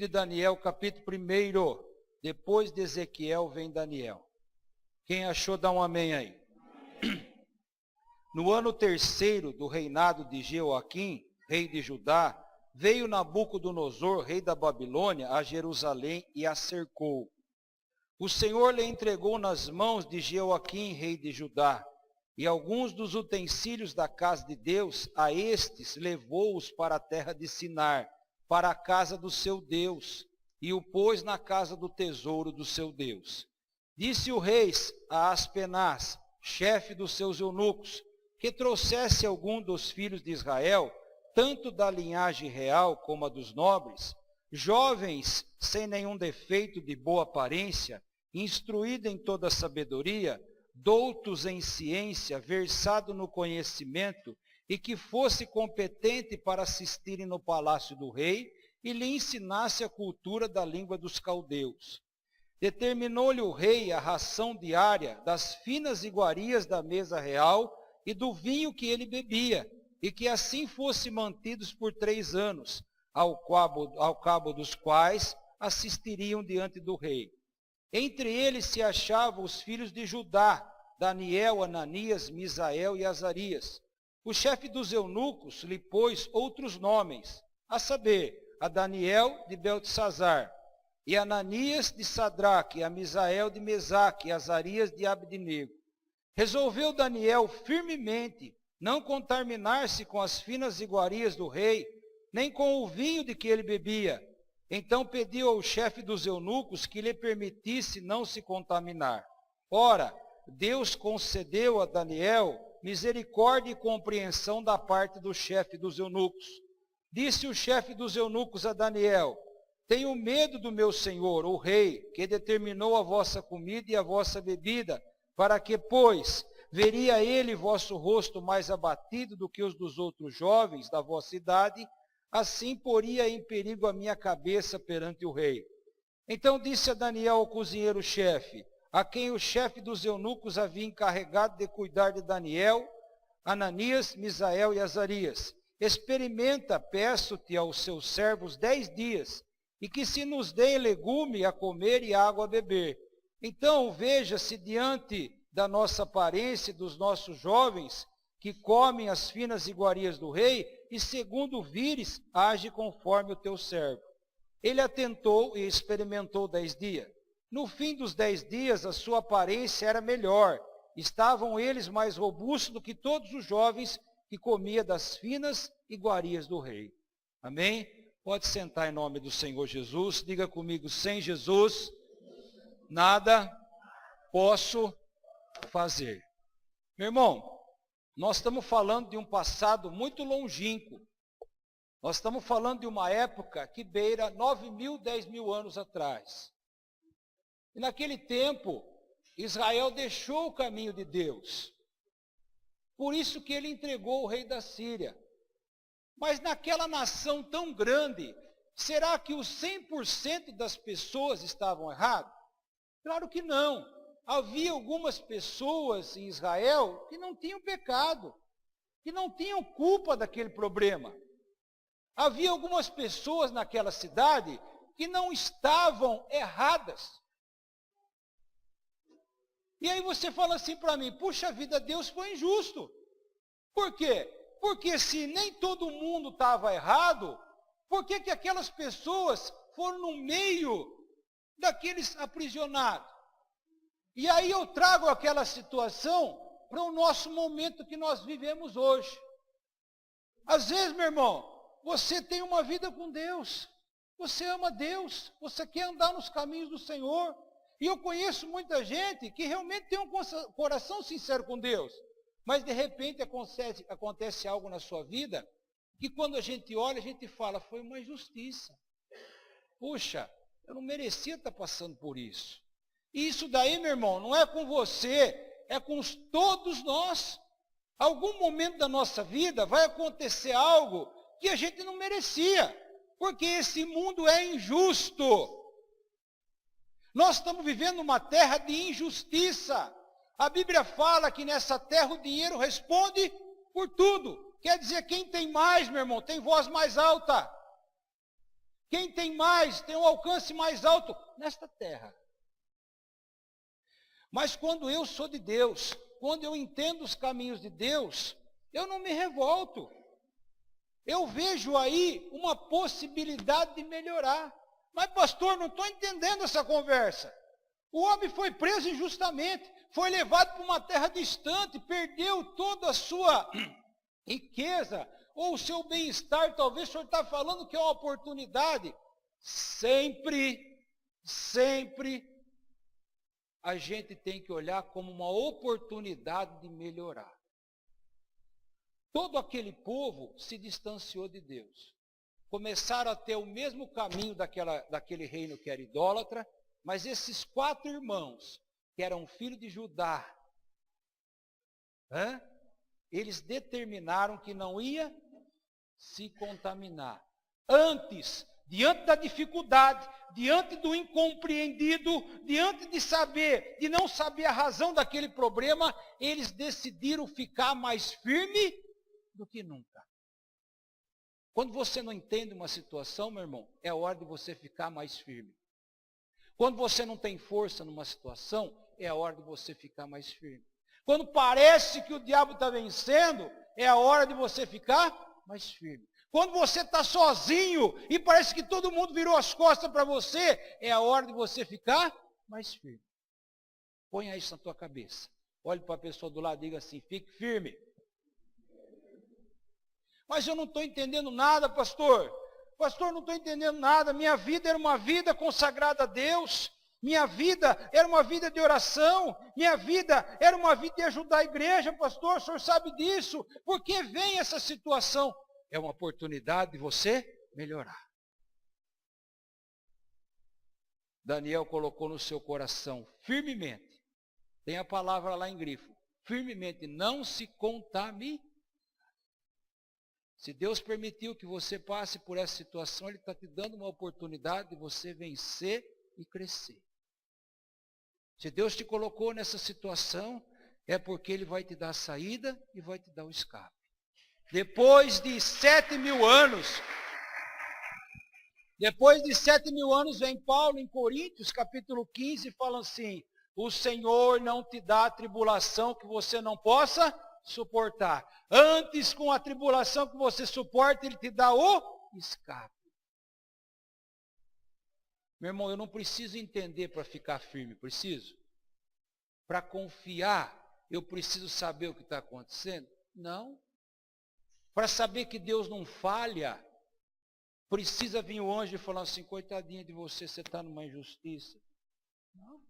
de Daniel, capítulo 1. Depois de Ezequiel vem Daniel. Quem achou, dá um amém aí. No ano 3º do reinado de Jeoaquim, rei de Judá, veio Nabucodonosor, rei da Babilônia, a Jerusalém e a cercou. O Senhor lhe entregou nas mãos de Jeoaquim, rei de Judá, e alguns dos utensílios da casa de Deus, a estes levou-os para a terra de Sinar, para a casa do seu Deus, e o pôs na casa do tesouro do seu Deus. Disse o rei a Aspenaz, chefe dos seus eunucos, que trouxesse algum dos filhos de Israel, tanto da linhagem real como a dos nobres, jovens sem nenhum defeito de boa aparência, instruído em toda sabedoria, doutos em ciência, versado no conhecimento, e que fosse competente para assistirem no palácio do rei, e lhe ensinasse a cultura da língua dos caldeus. Determinou-lhe o rei a ração diária das finas iguarias da mesa real e do vinho que ele bebia, e que assim fosse mantidos por 3 anos, ao cabo dos quais assistiriam diante do rei. Entre eles se achavam os filhos de Judá, Daniel, Ananias, Misael e Azarias. O chefe dos eunucos lhe pôs outros nomes, a saber, a Daniel de Beltesazar, e Ananias de Sadraque, e a Misael de Mesaque, e Azarias de Abdenego. Resolveu Daniel firmemente não contaminar-se com as finas iguarias do rei, nem com o vinho de que ele bebia. Então pediu ao chefe dos eunucos que lhe permitisse não se contaminar. Ora, Deus concedeu a Daniel misericórdia e compreensão da parte do chefe dos eunucos. Disse o chefe dos eunucos a Daniel: tenho medo do meu senhor, o rei, que determinou a vossa comida e a vossa bebida, para que, pois, veria ele vosso rosto mais abatido do que os dos outros jovens da vossa idade, assim poria em perigo a minha cabeça perante o rei. Então disse a Daniel ao cozinheiro-chefe, a quem o chefe dos eunucos havia encarregado de cuidar de Daniel, Ananias, Misael e Azarias: experimenta, peço-te aos seus servos 10 dias, e que se nos deem legume a comer e água a beber. Então veja se diante da nossa aparência e dos nossos jovens, que comem as finas iguarias do rei, e segundo vires, age conforme o teu servo. Ele atentou e experimentou 10 dias. No fim dos 10 dias, a sua aparência era melhor. Estavam eles mais robustos do que todos os jovens que comia das finas iguarias do rei. Amém? Pode sentar em nome do Senhor Jesus. Diga comigo: sem Jesus, nada posso fazer. Meu irmão, nós estamos falando de um passado muito longínquo. Nós estamos falando de uma época que beira 9.000, 10.000 anos atrás. E naquele tempo, Israel deixou o caminho de Deus. Por isso que ele entregou o rei da Síria. Mas naquela nação tão grande, será que os 100% das pessoas estavam erradas? Claro que não. Havia algumas pessoas em Israel que não tinham pecado, que não tinham culpa daquele problema. Havia algumas pessoas naquela cidade que não estavam erradas. E aí você fala assim para mim: puxa vida, Deus foi injusto. Por quê? Porque se nem todo mundo estava errado, por que aquelas pessoas foram no meio daqueles aprisionados? E aí eu trago aquela situação para o nosso momento que nós vivemos hoje. Às vezes, meu irmão, você tem uma vida com Deus, você ama Deus, você quer andar nos caminhos do Senhor. E eu conheço muita gente que realmente tem um coração sincero com Deus. Mas de repente acontece algo na sua vida, que quando a gente olha, a gente fala: foi uma injustiça. Puxa, eu não merecia estar passando por isso. E isso daí, meu irmão, não é com você, é com todos nós. Algum momento da nossa vida vai acontecer algo que a gente não merecia, porque esse mundo é injusto. Nós estamos vivendo uma terra de injustiça. A Bíblia fala que nessa terra o dinheiro responde por tudo. Quer dizer, quem tem mais, meu irmão, tem voz mais alta. Quem tem mais, tem um alcance mais alto nesta terra. Mas quando eu sou de Deus, quando eu entendo os caminhos de Deus, eu não me revolto. Eu vejo aí uma possibilidade de melhorar. Mas pastor, não estou entendendo essa conversa. O homem foi preso injustamente, foi levado para uma terra distante, perdeu toda a sua riqueza, ou o seu bem-estar. Talvez o senhor está falando que é uma oportunidade. Sempre a gente tem que olhar como uma oportunidade de melhorar. Todo aquele povo se distanciou de Deus. Começaram a ter o mesmo caminho daquele reino que era idólatra, mas esses 4 irmãos, que eram filhos de Judá, eles determinaram que não ia se contaminar. Antes, diante da dificuldade, diante do incompreendido, diante de não saber a razão daquele problema, eles decidiram ficar mais firme do que nunca. Quando você não entende uma situação, meu irmão, é hora de você ficar mais firme. Quando você não tem força numa situação, é a hora de você ficar mais firme. Quando parece que o diabo está vencendo, é a hora de você ficar mais firme. Quando você está sozinho e parece que todo mundo virou as costas para você, é a hora de você ficar mais firme. Ponha isso na tua cabeça. Olhe para a pessoa do lado e diga assim, fique firme. Mas eu não estou entendendo nada, pastor. Pastor, não estou entendendo nada. Minha vida era uma vida consagrada a Deus. Minha vida era uma vida de oração. Minha vida era uma vida de ajudar a igreja, pastor. O senhor sabe disso. Por que vem essa situação? É uma oportunidade de você melhorar. Daniel colocou no seu coração, firmemente. Tem a palavra lá em grifo. Firmemente, não se contamine. Se Deus permitiu que você passe por essa situação, Ele está te dando uma oportunidade de você vencer e crescer. Se Deus te colocou nessa situação, é porque Ele vai te dar a saída e vai te dar o escape. Depois de 7.000 anos, vem Paulo em Coríntios, capítulo 15, e fala assim, o Senhor não te dá a tribulação que você não possa suportar. Antes, com a tribulação que você suporta, Ele te dá o escape. Meu irmão, eu não preciso entender para ficar firme, preciso? Para confiar, eu preciso saber o que está acontecendo? Não. Para saber que Deus não falha, precisa vir o anjo e falar assim, coitadinha de você, você está numa injustiça. Não.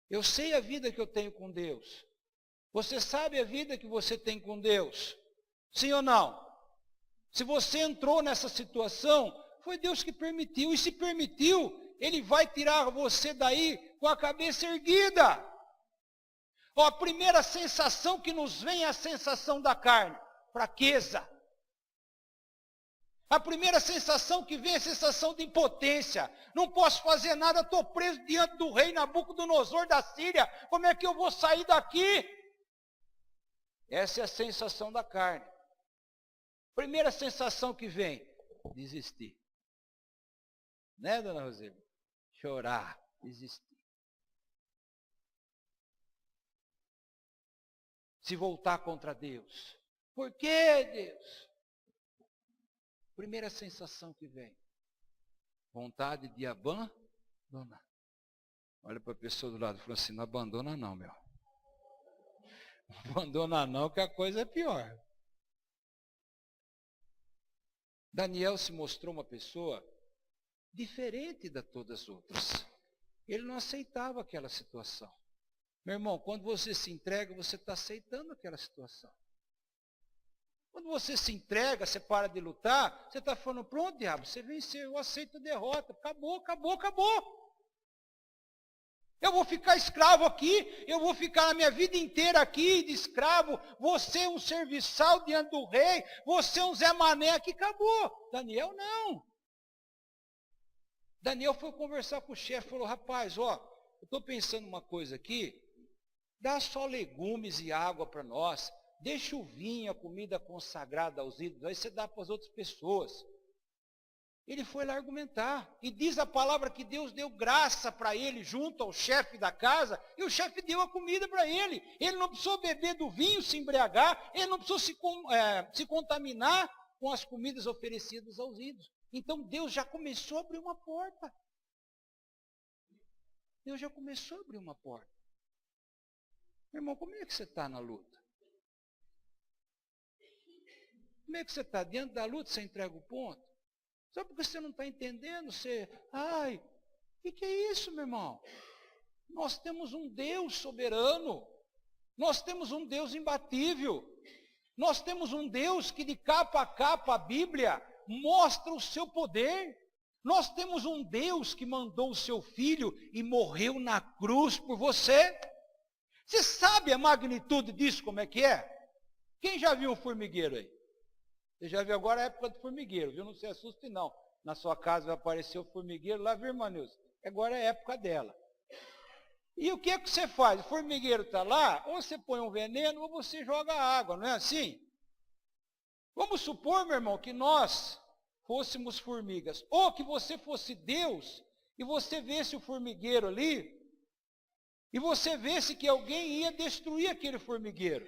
Eu sei a vida que eu tenho com Deus. Você sabe a vida que você tem com Deus? Sim ou não? Se você entrou nessa situação, foi Deus que permitiu. E se permitiu, Ele vai tirar você daí com a cabeça erguida. Ó, a primeira sensação que nos vem é a sensação da carne. Fraqueza. A primeira sensação que vem é a sensação de impotência. Não posso fazer nada, estou preso diante do rei Nabucodonosor da Síria. Como é que eu vou sair daqui? Essa é a sensação da carne. Primeira sensação que vem, desistir. Né, dona Roseli? Chorar, desistir. Se voltar contra Deus. Por que, Deus? Primeira sensação que vem, vontade de abandonar. Olha para a pessoa do lado e fala assim, não abandona não, meu. Não abandona não, que a coisa é pior. Daniel se mostrou uma pessoa diferente de todas as outras. Ele não aceitava aquela situação. Meu irmão, quando você se entrega, você está aceitando aquela situação. Quando você se entrega, você para de lutar, você está falando, pronto, diabo, você venceu, eu aceito a derrota. Acabou, acabou, acabou. Eu vou ficar escravo aqui, eu vou ficar a minha vida inteira aqui de escravo, você é um serviçal diante do rei, você é um Zé Mané aqui, acabou. Daniel não. Daniel foi conversar com o chefe, falou, rapaz, ó, eu estou pensando uma coisa aqui, dá só legumes e água para nós, deixa o vinho, a comida consagrada aos ídolos, aí você dá para as outras pessoas. Ele foi lá argumentar. E diz a palavra que Deus deu graça para ele junto ao chefe da casa, e o chefe deu a comida para ele. Ele não precisou beber do vinho, se embriagar, ele não precisou se contaminar com as comidas oferecidas aos ídolos. Então Deus já começou a abrir uma porta. Deus já começou a abrir uma porta. Meu irmão, como é que você está na luta? Como é que você está? Diante da luta, você entrega o ponto? Só porque você não está entendendo, você... Ai, o que é isso, meu irmão? Nós temos um Deus soberano. Nós temos um Deus imbatível. Nós temos um Deus que de capa a capa a Bíblia mostra o seu poder. Nós temos um Deus que mandou o seu Filho e morreu na cruz por você. Você sabe a magnitude disso, como é que é? Quem já viu um formigueiro aí? Você já viu agora a época do formigueiro, viu? Não se assuste não. Na sua casa vai aparecer o formigueiro, lá viu, irmã Nilce? Agora é a época dela. E o que é que você faz? O formigueiro está lá, ou você põe um veneno, ou você joga água, não é assim? Vamos supor, meu irmão, que nós fôssemos formigas, ou que você fosse Deus, e você visse o formigueiro ali, e você visse que alguém ia destruir aquele formigueiro.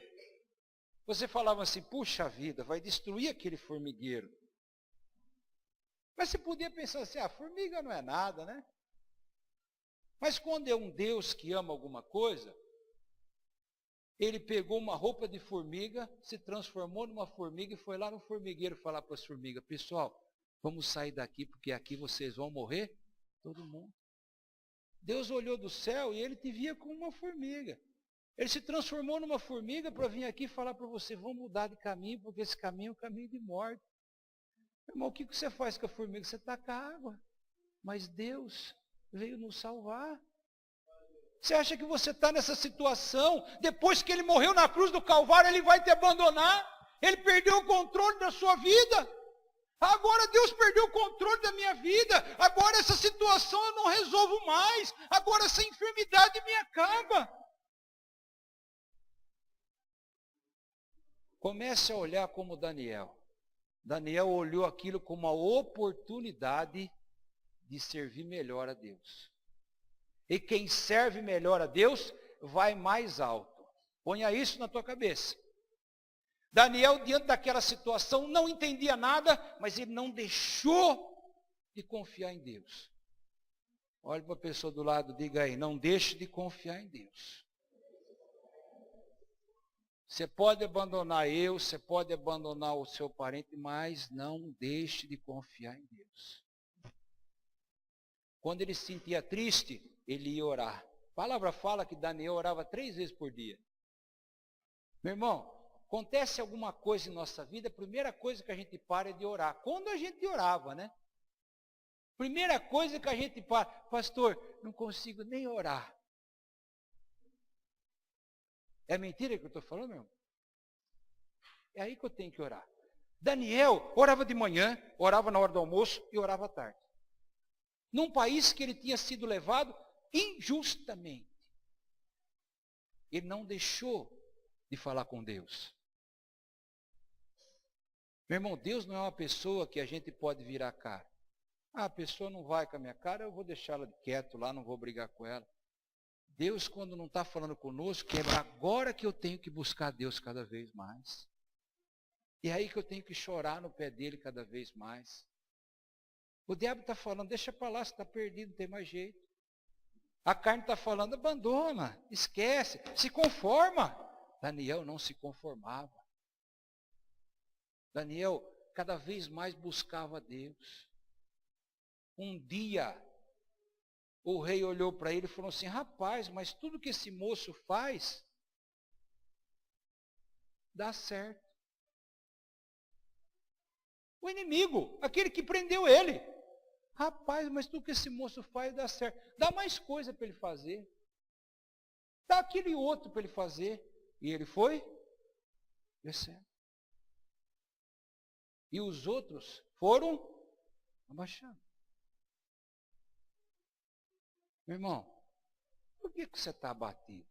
Você falava assim, puxa vida, vai destruir aquele formigueiro. Mas você podia pensar assim, formiga não é nada, né? Mas quando é um Deus que ama alguma coisa, ele pegou uma roupa de formiga, se transformou numa formiga e foi lá no formigueiro falar para as formigas, pessoal, vamos sair daqui porque aqui vocês vão morrer, todo mundo. Deus olhou do céu e ele te via como uma formiga. Ele se transformou numa formiga para vir aqui falar para você, vamos mudar de caminho, porque esse caminho é um caminho de morte. Irmão, o que você faz com a formiga? Você taca água. Mas Deus veio nos salvar. Você acha que você está nessa situação, depois que ele morreu na cruz do Calvário, ele vai te abandonar? Ele perdeu o controle da sua vida. Agora Deus perdeu o controle da minha vida. Agora essa situação eu não resolvo mais. Agora essa enfermidade me acaba. Comece a olhar como Daniel. Daniel olhou aquilo como uma oportunidade de servir melhor a Deus. E quem serve melhor a Deus, vai mais alto. Ponha isso na tua cabeça. Daniel, diante daquela situação, não entendia nada, mas ele não deixou de confiar em Deus. Olhe para a pessoa do lado, diga aí, não deixe de confiar em Deus. Você pode abandonar você pode abandonar o seu parente, mas não deixe de confiar em Deus. Quando ele se sentia triste, ele ia orar. A palavra fala que Daniel orava 3 vezes por dia. Meu irmão, acontece alguma coisa em nossa vida, a primeira coisa que a gente para é de orar. Quando a gente orava, né? Primeira coisa que a gente para, pastor, não consigo nem orar. É mentira que eu estou falando, meu irmão? É aí que eu tenho que orar. Daniel orava de manhã, orava na hora do almoço e orava à tarde. Num país que ele tinha sido levado injustamente. Ele não deixou de falar com Deus. Meu irmão, Deus não é uma pessoa que a gente pode virar a cara. A pessoa não vai com a minha cara, eu vou deixá-la quieto lá, não vou brigar com ela. Deus, quando não está falando conosco, é agora que eu tenho que buscar Deus cada vez mais. E é aí que eu tenho que chorar no pé dele cada vez mais. O diabo está falando, deixa para lá, você está perdido, não tem mais jeito. A carne está falando, abandona, esquece, se conforma. Daniel não se conformava. Daniel cada vez mais buscava Deus. Um dia, o rei olhou para ele e falou assim, rapaz, mas tudo que esse moço faz, dá certo. O inimigo, aquele que prendeu ele. Rapaz, mas tudo que esse moço faz, dá certo. Dá mais coisa para ele fazer. Dá aquele outro para ele fazer. E ele foi descendo. E os outros foram abaixando. Meu irmão, por que você está abatido?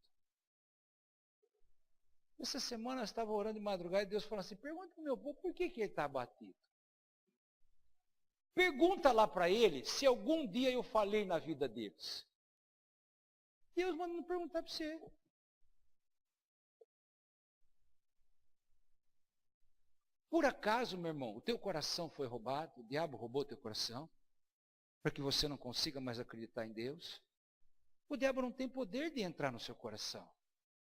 Essa semana eu estava orando de madrugada e Deus falou assim, pergunta para o meu povo, por que ele está abatido? Pergunta lá para ele se algum dia eu falei na vida deles. Deus manda perguntar para você. Por acaso, meu irmão, o teu coração foi roubado? O diabo roubou o teu coração? Para que você não consiga mais acreditar em Deus? O diabo não tem poder de entrar no seu coração.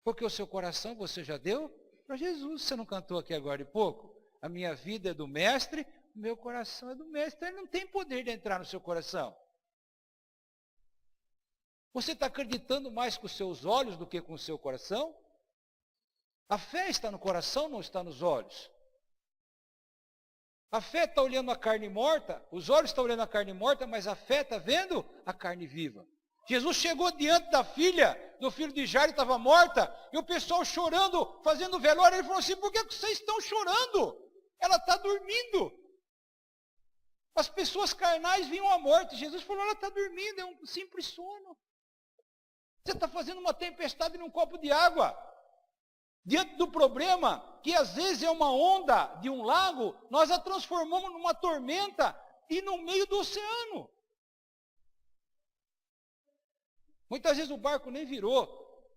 Porque o seu coração você já deu para Jesus. Você não cantou aqui agora de pouco? A minha vida é do mestre, o meu coração é do mestre. Então ele não tem poder de entrar no seu coração. Você está acreditando mais com os seus olhos do que com o seu coração? A fé está no coração, não está nos olhos. A fé está olhando a carne morta, os olhos estão olhando a carne morta, mas a fé está vendo a carne viva. Jesus chegou diante da filha, do filho de Jairo, estava morta, e o pessoal chorando, fazendo velório, ele falou assim, por que vocês estão chorando? Ela está dormindo. As pessoas carnais viam a morte, Jesus falou, ela está dormindo, é um simples sono. Você está fazendo uma tempestade num copo de água. Diante do problema, que às vezes é uma onda de um lago, nós a transformamos numa tormenta e no meio do oceano. Muitas vezes o barco nem virou.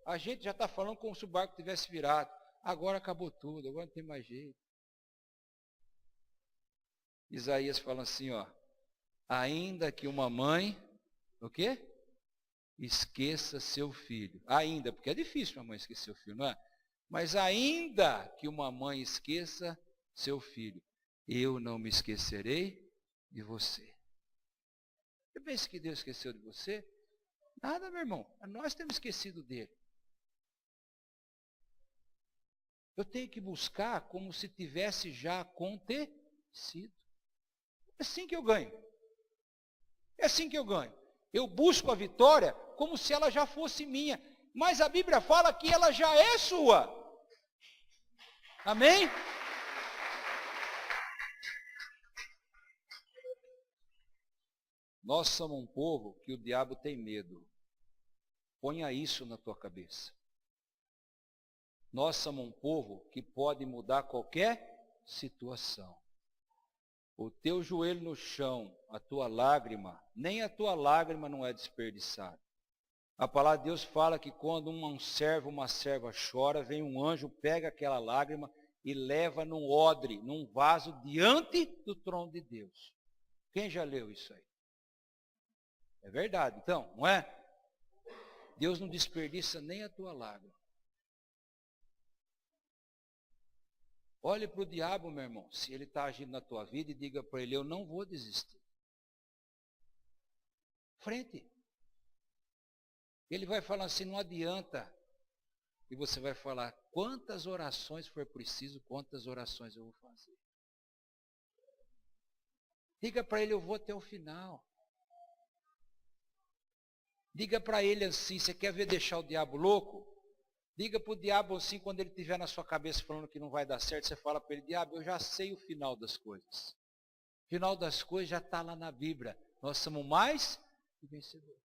A gente já está falando como se o barco tivesse virado. Agora acabou tudo, agora não tem mais jeito. Isaías fala assim, ó. Ainda que uma mãe, o quê? Esqueça seu filho. Ainda, porque é difícil uma mãe esquecer seu filho, não é? Mas ainda que uma mãe esqueça seu filho, eu não me esquecerei de você. Você pensa que Deus esqueceu de você? Nada, meu irmão. Nós temos esquecido dele. Eu tenho que buscar como se tivesse já acontecido. É assim que eu ganho. É assim que eu ganho. Eu busco a vitória como se ela já fosse minha. Mas a Bíblia fala que ela já é sua. Amém? Nós somos um povo que o diabo tem medo. Ponha isso na tua cabeça. Nós somos um povo que pode mudar qualquer situação. O teu joelho no chão, a tua lágrima, nem a tua lágrima não é desperdiçada. A palavra de Deus fala que quando um servo, uma serva chora, vem um anjo, pega aquela lágrima e leva num odre, num vaso, diante do trono de Deus. Quem já leu isso aí? É verdade, então, não é? Deus não desperdiça nem a tua lágrima. Olhe para o diabo, meu irmão, se ele está agindo na tua vida e diga para ele, eu não vou desistir. Frente. Ele vai falar assim, não adianta. E você vai falar, quantas orações for preciso, quantas orações eu vou fazer. Diga para ele, eu vou até o final. Diga para ele assim, você quer ver deixar o diabo louco? Diga para o diabo assim, quando ele estiver na sua cabeça falando que não vai dar certo, você fala para ele, diabo, eu já sei o final das coisas. O final das coisas já está lá na Bíblia. Nós somos mais que vencedores.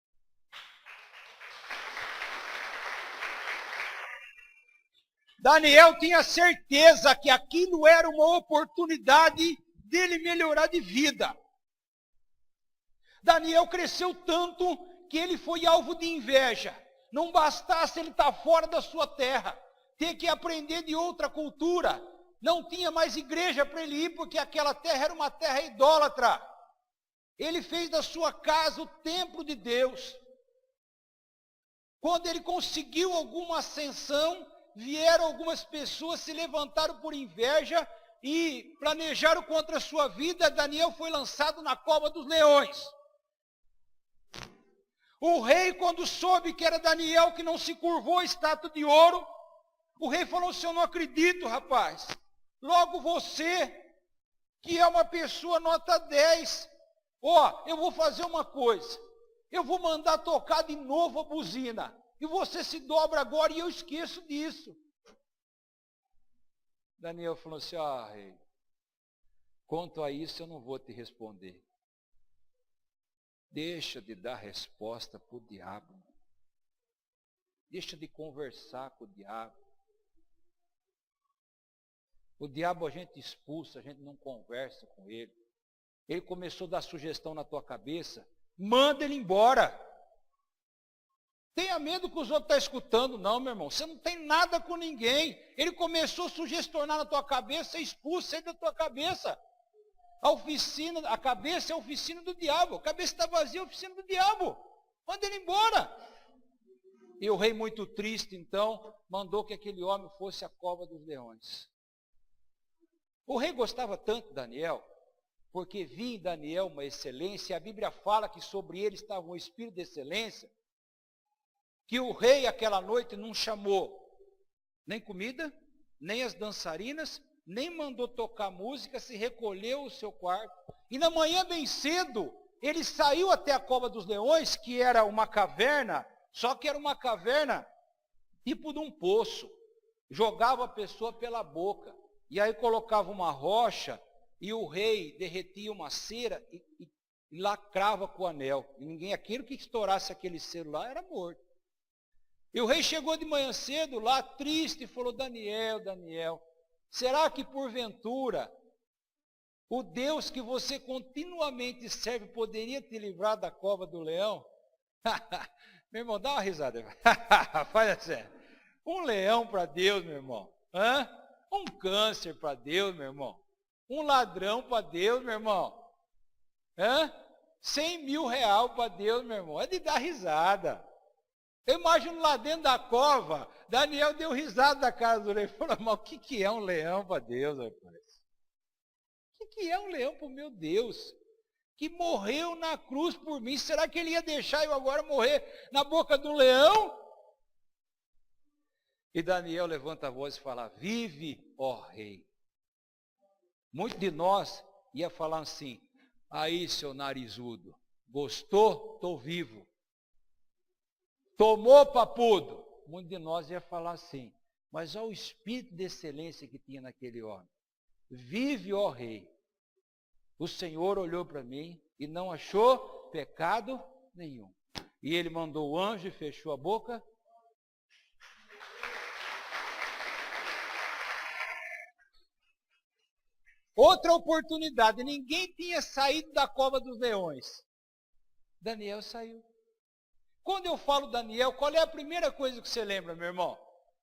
Daniel tinha certeza que aquilo era uma oportunidade dele melhorar de vida. Daniel cresceu tanto que ele foi alvo de inveja. Não bastasse ele estar fora da sua terra, ter que aprender de outra cultura. Não tinha mais igreja para ele ir, porque aquela terra era uma terra idólatra. Ele fez da sua casa o templo de Deus. Quando ele conseguiu alguma ascensão, vieram algumas pessoas, se levantaram por inveja e planejaram contra a sua vida. Daniel foi lançado na cova dos leões. O rei, quando soube que era Daniel que não se curvou a estátua de ouro, o rei falou assim, eu não acredito, rapaz. Logo você, que é uma pessoa nota 10, eu vou fazer uma coisa. Eu vou mandar tocar de novo a buzina. E você se dobra agora e eu esqueço disso. Daniel falou assim, rei, quanto a isso eu não vou te responder. Deixa de dar resposta para o diabo. Deixa de conversar com o diabo. O diabo a gente expulsa, a gente não conversa com ele. ele começou a dar sugestão na tua cabeça, manda ele embora. Tenha medo que os outros estão escutando. Não, meu irmão, você não tem nada com ninguém. Ele começou a sugestionar na tua cabeça, expulsa ele da tua cabeça. A cabeça é a oficina do diabo. A cabeça está vazia, é a oficina do diabo. Manda ele embora. E o rei, muito triste, então, mandou que aquele homem fosse à cova dos leões. O rei gostava tanto de Daniel, porque via em Daniel uma excelência, e a Bíblia fala que sobre ele estava um espírito de excelência, que o rei aquela noite não chamou nem comida, nem as dançarinas, nem mandou tocar música, se recolheu ao seu quarto. E na manhã bem cedo, ele saiu até a cova dos leões, que era uma caverna, só que era uma caverna tipo de um poço. Jogava a pessoa pela boca. E aí colocava uma rocha, e o rei derretia uma cera e lacrava com o anel. E ninguém, aquilo que estourasse aquele selo lá, era morto. E o rei chegou de manhã cedo lá, triste, e falou, Daniel, Daniel, será que porventura o Deus que você continuamente serve poderia te livrar da cova do leão? Meu irmão, dá uma risada. Faz assim. Um leão para Deus, meu irmão. Hã? Um câncer para Deus, meu irmão. Um ladrão para Deus, meu irmão. Hã? 100 mil reais para Deus, meu irmão. É de dar risada. Eu imagino lá dentro da cova, Daniel deu risada da cara do leão. Falou, mas o que é um leão para Deus, rapaz? O que é um leão para o meu Deus? Que morreu na cruz por mim. Será que ele ia deixar eu agora morrer na boca do leão? E Daniel levanta a voz e fala, vive, ó rei. Muitos de nós ia falar assim, aí seu narizudo, gostou? Estou vivo. Tomou, papudo? Muitos de nós ia falar assim, mas olha o espírito de excelência que tinha naquele homem. Vive, ó rei. O Senhor olhou para mim e não achou pecado nenhum. E ele mandou o anjo e fechou a boca. Outra oportunidade, ninguém tinha saído da cova dos leões. Daniel saiu. Quando eu falo Daniel, qual é a primeira coisa que você lembra, meu irmão?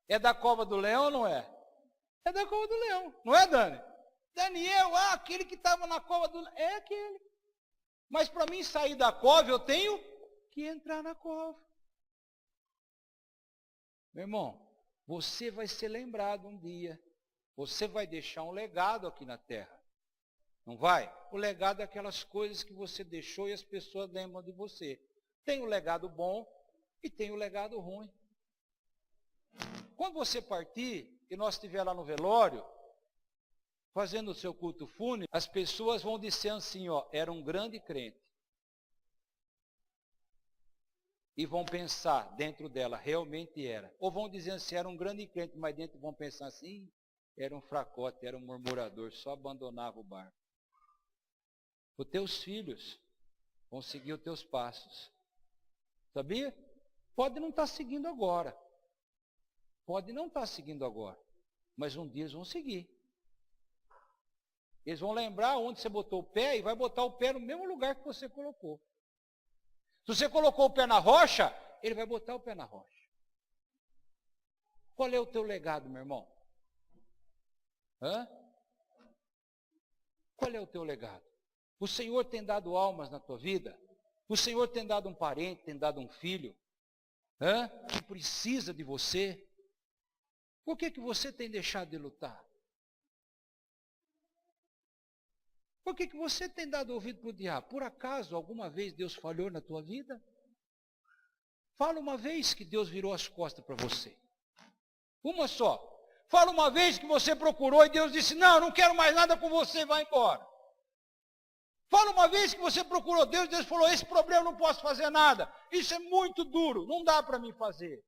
É da cova do leão ou não é? É da cova do leão, não é, Dani? Daniel, aquele que estava na cova do leão, é aquele. Mas para mim sair da cova, eu tenho que entrar na cova. Meu irmão, você vai ser lembrado um dia. Você vai deixar um legado aqui na terra. Não vai? O legado é aquelas coisas que você deixou e as pessoas lembram de você. Tem o legado bom e tem o legado ruim. Quando você partir e nós estiver lá no velório, fazendo o seu culto fúnebre, as pessoas vão dizer assim, ó, era um grande crente. E vão pensar dentro dela, realmente era. Ou vão dizer assim, era um grande crente, mas dentro vão pensar assim, era um fracote, era um murmurador, só abandonava o barco. Os teus filhos vão seguir os teus passos. Sabia? Pode não estar seguindo agora. Pode não estar seguindo agora. Mas um dia eles vão seguir. Eles vão lembrar onde você botou o pé e vai botar o pé no mesmo lugar que você colocou. Se você colocou o pé na rocha, ele vai botar o pé na rocha. Qual é o teu legado, meu irmão? Hã? Qual é o teu legado? O Senhor tem dado almas na tua vida? O Senhor tem dado um parente, tem dado um filho, que precisa de você? Por que você tem deixado de lutar? Por que você tem dado ouvido para o diabo? Por acaso, alguma vez Deus falhou na tua vida? Fala uma vez que Deus virou as costas para você. Uma só. Fala uma vez que você procurou e Deus disse, não, não quero mais nada com você, vai embora. Fala uma vez que você procurou Deus, Deus falou, esse problema eu não posso fazer nada. Isso é muito duro, não dá para mim fazer.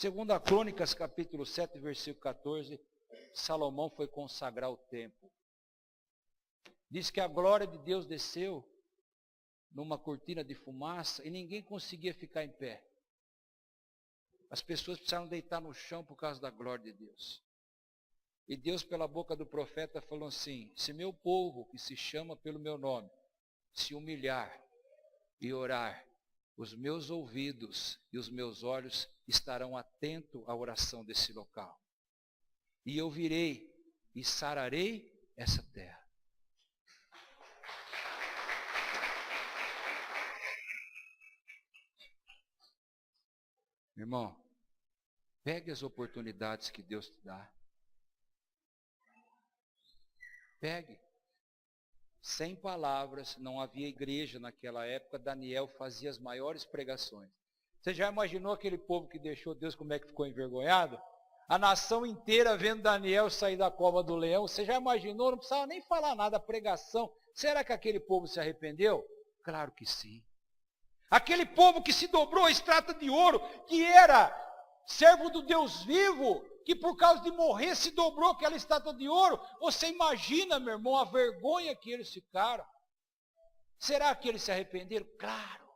2 Crônicas, capítulo 7, versículo 14, Salomão foi consagrar o templo. Diz que a glória de Deus desceu numa cortina de fumaça e ninguém conseguia ficar em pé. As pessoas precisaram deitar no chão por causa da glória de Deus. E Deus, pela boca do profeta, falou assim: se meu povo, que se chama pelo meu nome, se humilhar e orar, os meus ouvidos e os meus olhos estarão atentos à oração desse local. E eu virei e sararei essa terra. Irmão, pegue as oportunidades que Deus te dá. Pegue. Sem palavras, não havia igreja naquela época, Daniel fazia as maiores pregações. Você já imaginou aquele povo que deixou Deus, como é que ficou envergonhado? A nação inteira vendo Daniel sair da cova do leão. Você já imaginou? Não precisava nem falar nada, a pregação. Será que aquele povo se arrependeu? Claro que sim. Aquele povo que se dobrou a estátua de ouro, que era servo do Deus vivo, que por causa de morrer se dobrou aquela estátua de ouro. Você imagina, meu irmão, a vergonha que eles ficaram. Será que eles se arrependeram? Claro.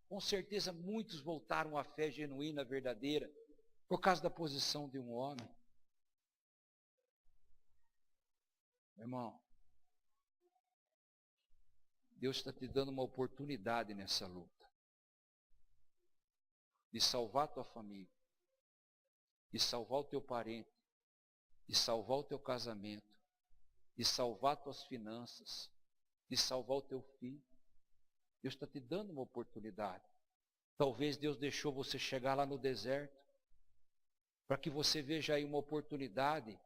Com certeza muitos voltaram à fé genuína, verdadeira, por causa da posição de um homem. Meu irmão, Deus está te dando uma oportunidade nessa luta. De salvar a tua família. De salvar o teu parente. De salvar o teu casamento. De salvar as tuas finanças. De salvar o teu filho. Deus está te dando uma oportunidade. Talvez Deus deixou você chegar lá no deserto, para que você veja aí uma oportunidade,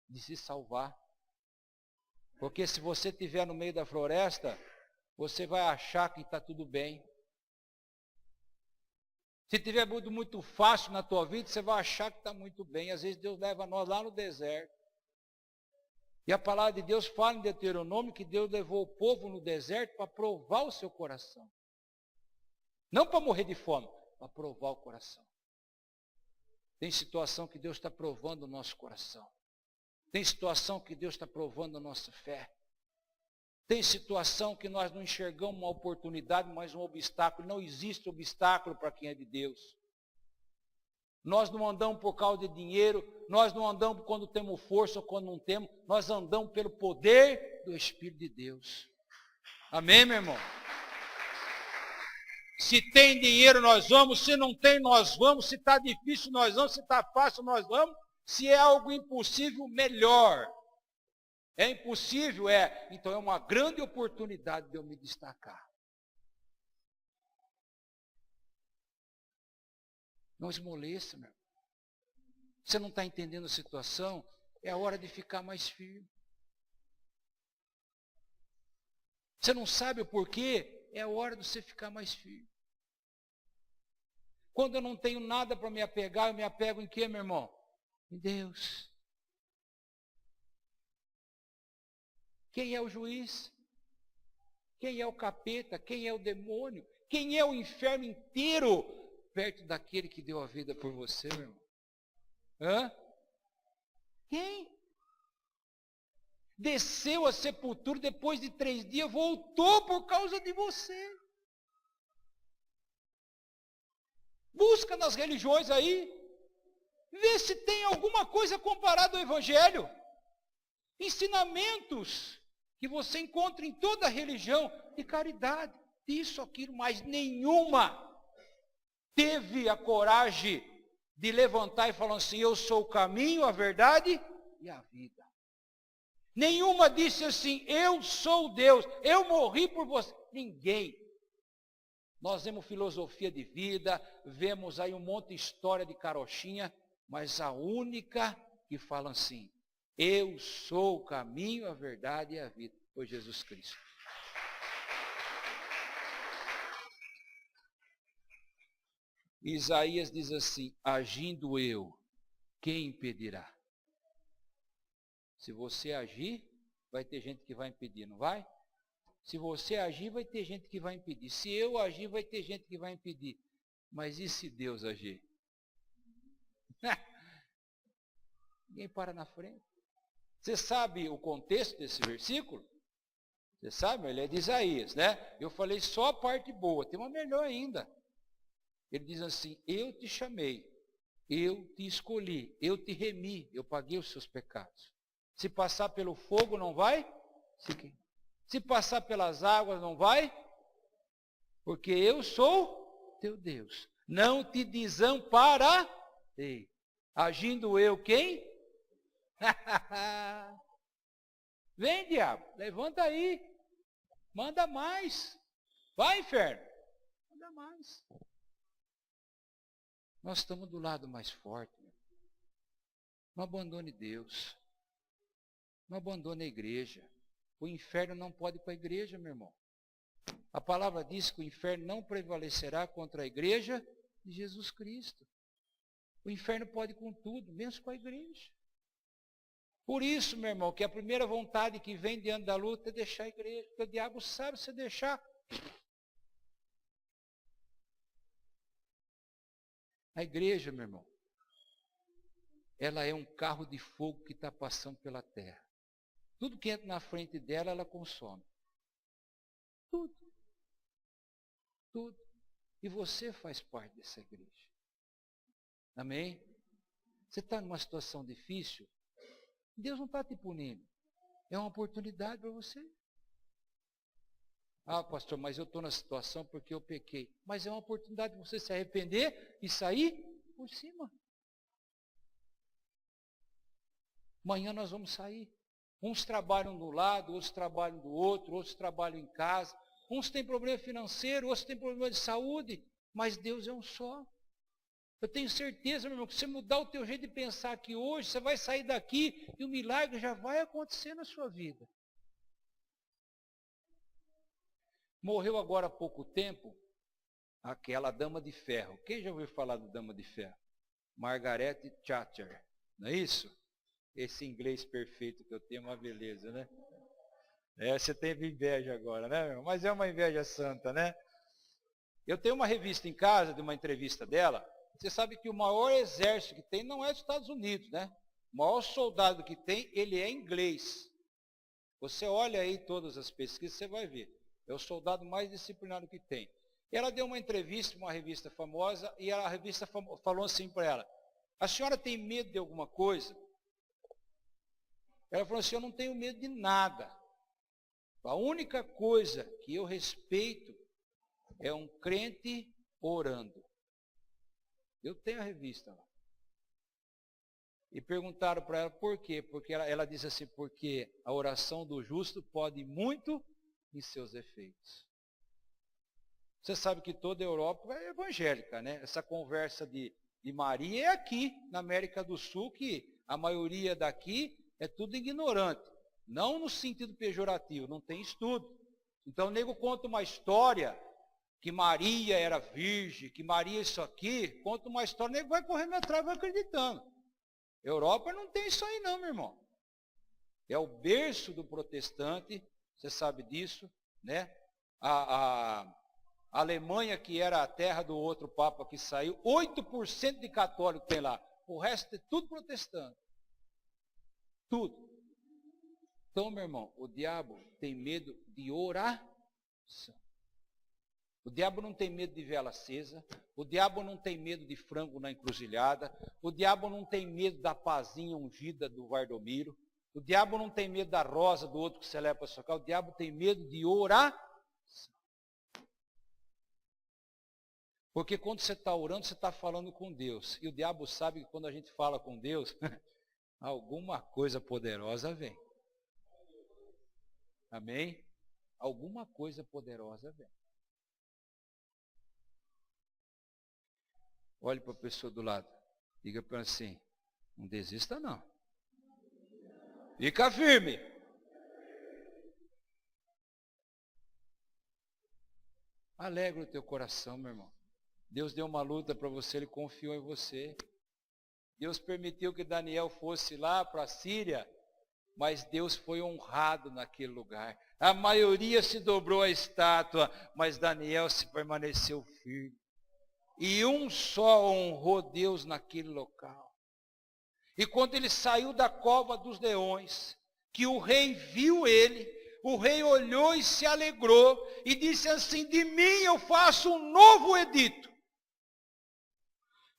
de se salvar. Porque se você estiver no meio da floresta, você vai achar que está tudo bem. Se tiver muito fácil na tua vida, você vai achar que está muito bem. Às vezes Deus leva nós lá no deserto. E a palavra de Deus fala em Deuteronômio que Deus levou o povo no deserto para provar o seu coração. Não para morrer de fome, para provar o coração. Tem situação que Deus está provando o nosso coração. Tem situação que Deus está provando a nossa fé. Tem situação que nós não enxergamos uma oportunidade, mas um obstáculo. Não existe obstáculo para quem é de Deus. Nós não andamos por causa de dinheiro, nós não andamos quando temos força ou quando não temos, nós andamos pelo poder do Espírito de Deus. Amém, meu irmão? Se tem dinheiro, nós vamos, se não tem, nós vamos, se está difícil, nós vamos, se está fácil, nós vamos, se é algo impossível, melhor. É impossível? Então é uma grande oportunidade de eu me destacar. Não esmoleça, meu irmão. Você não está entendendo a situação? É a hora de ficar mais firme. Você não sabe o porquê? É a hora de você ficar mais firme. Quando eu não tenho nada para me apegar, eu me apego em quê, meu irmão? Em Deus. Quem é o juiz? Quem é o capeta? Quem é o demônio? Quem é o inferno inteiro perto daquele que deu a vida por você, meu irmão? Quem? Desceu à sepultura, depois de 3 dias, voltou por causa de você. Busca nas religiões aí, vê se tem alguma coisa comparada ao Evangelho. Ensinamentos que você encontra em toda a religião de caridade, isso, aquilo, mas nenhuma teve a coragem de levantar e falar assim: eu sou o caminho, a verdade e a vida. Nenhuma disse assim: eu sou Deus, eu morri por você. Ninguém. Nós vemos filosofia de vida, vemos aí um monte de história de carochinha, mas a única que fala assim: eu sou o caminho, a verdade e a vida, foi Jesus Cristo. Isaías diz assim: agindo eu, quem impedirá? Se você agir, vai ter gente que vai impedir, não vai? Se você agir, vai ter gente que vai impedir. Se eu agir, vai ter gente que vai impedir. Mas e se Deus agir? Ninguém para na frente. Você sabe o contexto desse versículo? Você sabe? Ele é de Isaías, né? Eu falei só a parte boa, tem uma melhor ainda. Ele diz assim: eu te chamei eu te escolhi, eu te remi, eu paguei os seus pecados. Se passar pelo fogo, não vai? Se passar pelas águas, não vai? Porque eu sou teu Deus. Não te desampararei. Agindo eu quem? Vem, diabo, levanta aí. Manda mais. Vai, inferno. Manda mais. Nós estamos do lado mais forte. Não abandone Deus. Não abandone a igreja. O inferno não pode ir para a igreja, meu irmão. A palavra diz que o inferno não prevalecerá contra a igreja de Jesus Cristo. O inferno pode com tudo, menos com a igreja. Por isso, meu irmão, que a primeira vontade que vem diante da luta é deixar a igreja. Porque o diabo sabe se deixar. A igreja, meu irmão, ela é um carro de fogo que está passando pela terra. Tudo que entra na frente dela, ela consome. Tudo. Tudo. E você faz parte dessa igreja. Amém? Você está numa situação difícil? Deus não está te punindo. É uma oportunidade para você. Ah, pastor, mas eu estou na situação porque eu pequei. Mas é uma oportunidade para você se arrepender e sair por cima. Amanhã nós vamos sair. Uns trabalham do lado, outros trabalham do outro, outros trabalham em casa. Uns têm problema financeiro, outros têm problema de saúde. Mas Deus é um só. Eu tenho certeza, meu irmão, que se você mudar o teu jeito de pensar aqui hoje, você vai sair daqui e o milagre já vai acontecer na sua vida. Morreu agora há pouco tempo aquela dama de ferro. Quem já ouviu falar da dama de ferro? Margaret Thatcher, não é isso? Esse inglês perfeito que eu tenho é uma beleza, né? Você teve inveja agora, né? Mas é uma inveja santa, né? Eu tenho uma revista em casa, de uma entrevista dela. Você sabe que o maior exército que tem não é dos Estados Unidos, né? O maior soldado que tem, ele é inglês. Você olha aí todas as pesquisas, você vai ver. É o soldado mais disciplinado que tem. E ela deu uma entrevista para uma revista famosa, e a revista falou assim para ela: a senhora tem medo de alguma coisa? Ela falou assim: eu não tenho medo de nada. A única coisa que eu respeito é um crente orando. Eu tenho a revista lá. E perguntaram para ela por quê? Porque ela disse assim: porque a oração do justo pode muito em seus efeitos. Você sabe que toda a Europa é evangélica, né? Essa conversa de Maria é aqui, na América do Sul, que a maioria daqui é tudo ignorante. Não no sentido pejorativo, não tem estudo. Então o nego conta uma história que Maria era virgem, que Maria isso aqui, conta uma história, o nego vai correndo atrás e vai acreditando. Europa não tem isso aí não, meu irmão. É o berço do protestante, você sabe disso, né? A Alemanha, que era a terra do outro papa que saiu, 8% de católico tem lá. O resto é tudo protestante. Tudo. Então, meu irmão, o diabo tem medo de oração. O diabo não tem medo de vela acesa, o diabo não tem medo de frango na encruzilhada, o diabo não tem medo da pazinha ungida do Vardomiro, o diabo não tem medo da rosa do outro que você leva para sua casa, o diabo tem medo de oração. Porque quando você está orando, você está falando com Deus. E o diabo sabe que quando a gente fala com Deus, alguma coisa poderosa vem. Amém? Alguma coisa poderosa vem. Olhe para a pessoa do lado. Diga para ela assim: não desista não. Fica firme. Alegra o teu coração, meu irmão. Deus deu uma luta para você, Ele confiou em você. Deus permitiu que Daniel fosse lá para a Síria, mas Deus foi honrado naquele lugar. A maioria se dobrou à estátua, mas Daniel se permaneceu firme. E um só honrou Deus naquele local. E quando ele saiu da cova dos leões, que o rei viu ele, o rei olhou e se alegrou e disse assim: de mim eu faço um novo edito,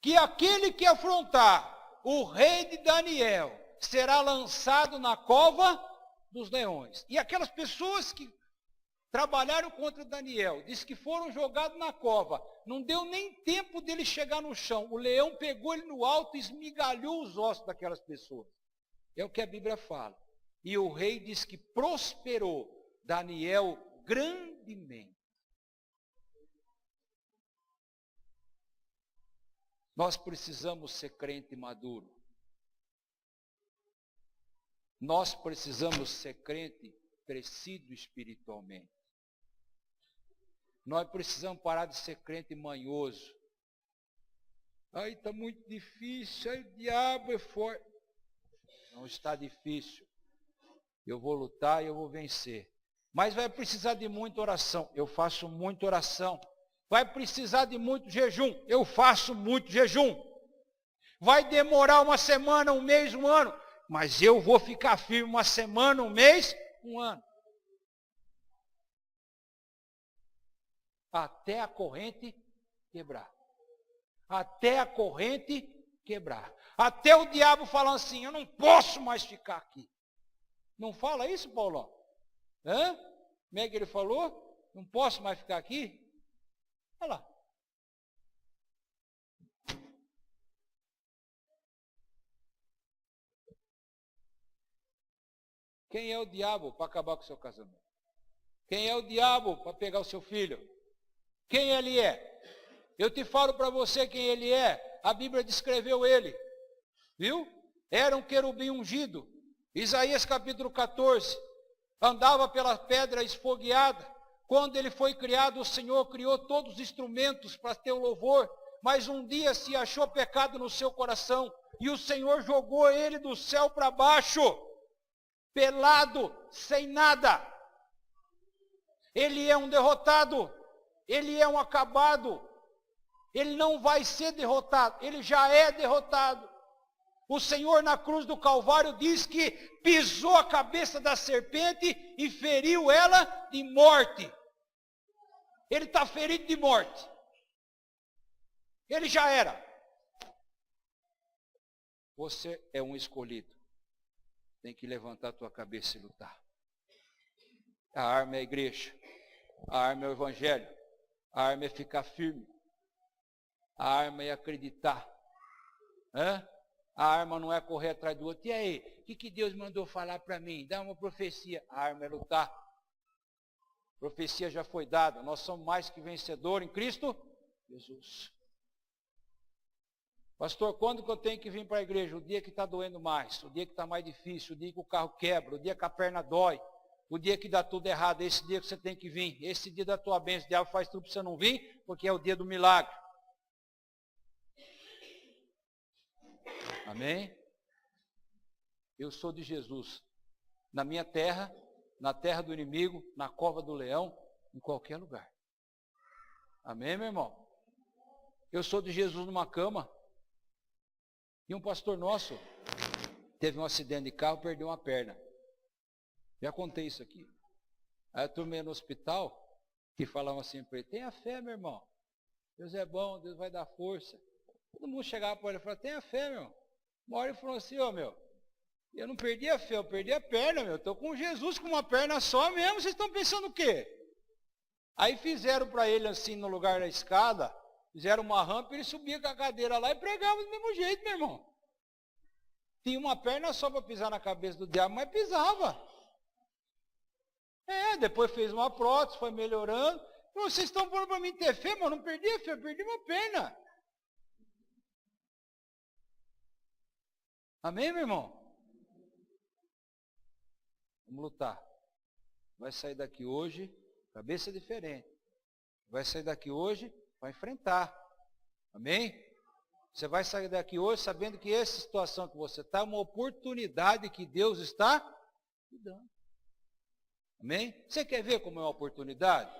que aquele que afrontar o rei de Daniel será lançado na cova dos leões. E aquelas pessoas que trabalharam contra Daniel, diz que foram jogados na cova. Não deu nem tempo dele chegar no chão. O leão pegou ele no alto e esmigalhou os ossos daquelas pessoas. É o que a Bíblia fala. E o rei diz que prosperou Daniel grandemente. Nós precisamos ser crente maduro. Nós precisamos ser crente crescido espiritualmente. Nós precisamos parar de ser crente manhoso. Ai, está muito difícil, ai, o diabo é forte. Não está difícil. Eu vou lutar e eu vou vencer. Mas vai precisar de muita oração. Eu faço muita oração. Vai precisar de muito jejum. Eu faço muito jejum. Vai demorar uma semana, um mês, um ano. Mas eu vou ficar firme uma semana, um mês, um ano. Até a corrente quebrar. Até a corrente quebrar. Até o diabo falando assim, eu não posso mais ficar aqui. Não fala isso, Paulão? Hã? Como é que ele falou? Não posso mais ficar aqui? Olha lá. Quem é o diabo para acabar com o seu casamento? Quem é o diabo para pegar o seu filho? Quem ele é? Eu te falo para você quem ele é. A Bíblia descreveu ele. Viu? Era um querubim ungido. Isaías capítulo 14. Andava pela pedra esfogueada. Quando ele foi criado, o Senhor criou todos os instrumentos para ter o louvor. Mas um dia se achou pecado no seu coração. E o Senhor jogou ele do céu para baixo. Pelado, sem nada. Ele é um derrotado. Ele é um acabado. Ele não vai ser derrotado. Ele já é derrotado. O Senhor na cruz do Calvário diz que pisou a cabeça da serpente e feriu ela de morte. Ele está ferido de morte. Ele já era. Você é um escolhido. Tem que levantar a tua cabeça e lutar. A arma é a igreja. A arma é o evangelho. A arma é ficar firme. A arma é acreditar. Hã? A arma não é correr atrás do outro. E aí, o que Deus mandou falar para mim? Dá uma profecia. A arma é lutar. A profecia já foi dada. Nós somos mais que vencedores em Cristo Jesus. Pastor, quando que eu tenho que vir para a igreja? O dia que está doendo mais, o dia que está mais difícil, o dia que o carro quebra, o dia que a perna dói, o dia que dá tudo errado, esse dia que você tem que vir, esse dia da tua bênção, o diabo faz tudo para você não vir, porque é o dia do milagre. Amém? Eu sou de Jesus. Na minha terra, na terra do inimigo, na cova do leão, em qualquer lugar. Amém, meu irmão? Eu sou de Jesus numa cama. E um pastor nosso teve um acidente de carro, perdeu uma perna. Já contei isso aqui. Aí a turma ia no hospital, que falavam assim para ele, tenha fé, meu irmão. Deus é bom, Deus vai dar força. Todo mundo chegava para ele e falava, tenha fé, meu irmão. Uma hora ele falou assim, meu, eu não perdi a fé, eu perdi a perna, meu. Estou com Jesus com uma perna só mesmo, vocês estão pensando o quê? Aí fizeram para ele assim, no lugar da escada, fizeram uma rampa, ele subia com a cadeira lá e pregava do mesmo jeito, meu irmão. Tinha uma perna só para pisar na cabeça do diabo, mas pisava. Depois fez uma prótese, foi melhorando. Vocês estão falando para mim ter fé, mas eu não perdi a fé, eu perdi uma perna. Amém, meu irmão? Vamos lutar. Vai sair daqui hoje, cabeça diferente. Vai sair daqui hoje para enfrentar. Amém? Você vai sair daqui hoje sabendo que essa situação que você está é uma oportunidade que Deus está te dando. Amém? Você quer ver como é uma oportunidade?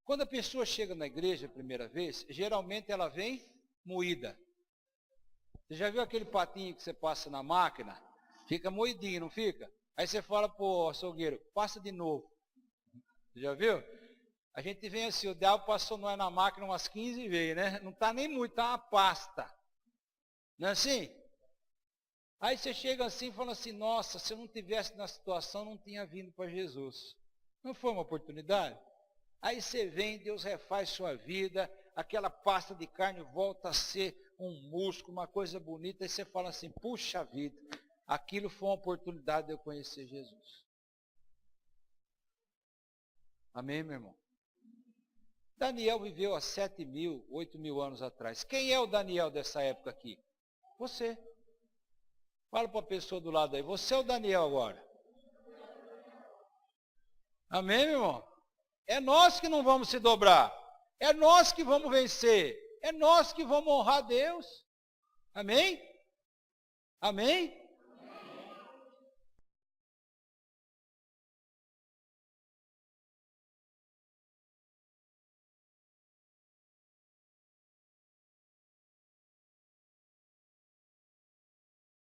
Quando a pessoa chega na igreja a primeira vez, geralmente ela vem moída. Você já viu aquele patinho que você passa na máquina? Fica moidinho, não fica? Aí você fala pro açougueiro, passa de novo. Você já viu? A gente vem assim, o diabo passou nós na máquina umas 15 vezes, né? Não está nem muito, está uma pasta. Não é assim? Aí você chega assim e fala assim, nossa, se eu não tivesse na situação, não tinha vindo para Jesus. Não foi uma oportunidade? Aí você vem, Deus refaz sua vida, aquela pasta de carne volta a ser um músculo, uma coisa bonita, e você fala assim, puxa vida, aquilo foi uma oportunidade de eu conhecer Jesus. Amém, meu irmão? Daniel viveu há 7.000, 8.000 anos atrás. Quem é o Daniel dessa época aqui? Você. Fala para a pessoa do lado aí, você é o Daniel agora. Amém, meu irmão? É nós que não vamos se dobrar. É nós que vamos vencer. É nós que vamos honrar Deus. Amém? Amém?